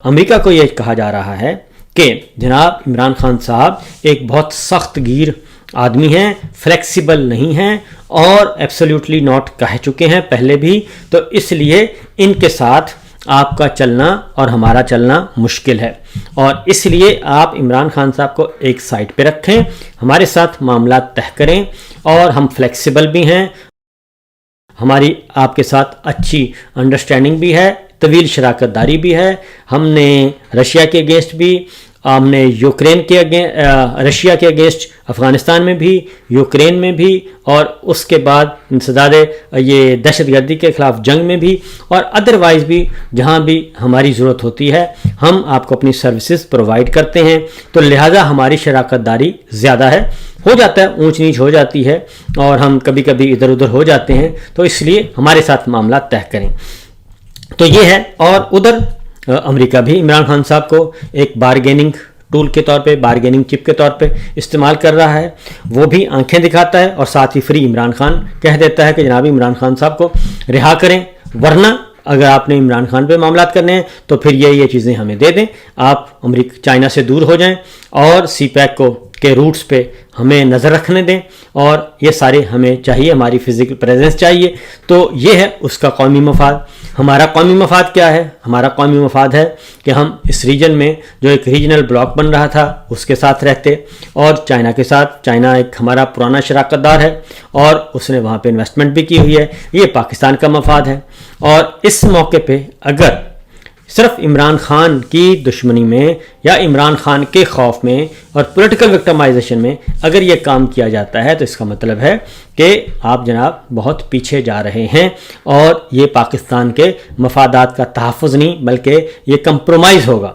امریکہ کو یہ کہا جا رہا ہے کہ جناب عمران خان صاحب ایک بہت سخت گیر آدمی ہیں، فلیکسیبل نہیں ہیں اور ایبسلیوٹلی ناٹ کہہ چکے ہیں پہلے بھی، تو اس لیے ان کے ساتھ آپ کا چلنا اور ہمارا چلنا مشکل ہے، اور اس لیے آپ عمران خان صاحب کو ایک سائٹ پہ رکھیں، ہمارے ساتھ معاملات طے کریں، اور ہم فلیکسیبل بھی ہیں، ہماری آپ کے ساتھ اچھی انڈرسٹینڈنگ بھی ہے، طویل شراکت داری بھی ہے، ہم نے رشیا کے اگینسٹ بھی، ہم نے رشیا کے اگینسٹ افغانستان میں بھی، یوکرین میں بھی، اور اس کے بعد انسداد یہ دہشت گردی کے خلاف جنگ میں بھی، اور ادروائز بھی جہاں بھی ہماری ضرورت ہوتی ہے ہم آپ کو اپنی سروسز پرووائڈ کرتے ہیں، تو لہٰذا ہماری شراکت داری زیادہ ہے، ہو جاتا ہے اونچ نیچ ہو جاتی ہے اور ہم کبھی کبھی ادھر ادھر ہو جاتے ہیں، تو اس لیے ہمارے ساتھ معاملات طے کریں۔ تو یہ ہے، اور ادھر امریکہ بھی عمران خان صاحب کو ایک بارگیننگ ٹول کے طور پہ، بارگیننگ چپ کے طور پہ استعمال کر رہا ہے، وہ بھی آنکھیں دکھاتا ہے اور ساتھ ہی فری عمران خان کہہ دیتا ہے کہ جناب عمران خان صاحب کو رہا کریں، ورنہ اگر آپ نے عمران خان پہ معاملات کرنے ہیں تو پھر یہ چیزیں ہمیں دے دیں، آپ چائنا سے دور ہو جائیں اور سی پیک کے روٹس پہ ہمیں نظر رکھنے دیں، اور یہ سارے ہمیں چاہیے، ہماری فزیکل پریزنس چاہیے۔ تو یہ ہے اس کا قومی مفاد۔ ہمارا قومی مفاد کیا ہے؟ ہمارا قومی مفاد ہے کہ ہم اس ریجن میں جو ایک ریجنل بلاک بن رہا تھا اس کے ساتھ رہتے، اور چائنا کے ساتھ، چائنا ایک ہمارا پرانا شراکت دار ہے اور اس نے وہاں پہ انویسٹمنٹ بھی کی ہوئی ہے، یہ پاکستان کا مفاد ہے۔ اور اس موقع پہ اگر صرف عمران خان کی دشمنی میں یا عمران خان کے خوف میں اور پولیٹیکل وکٹمائزیشن میں اگر یہ کام کیا جاتا ہے تو اس کا مطلب ہے کہ آپ جناب بہت پیچھے جا رہے ہیں، اور یہ پاکستان کے مفادات کا تحفظ نہیں بلکہ یہ کمپرومائز ہوگا۔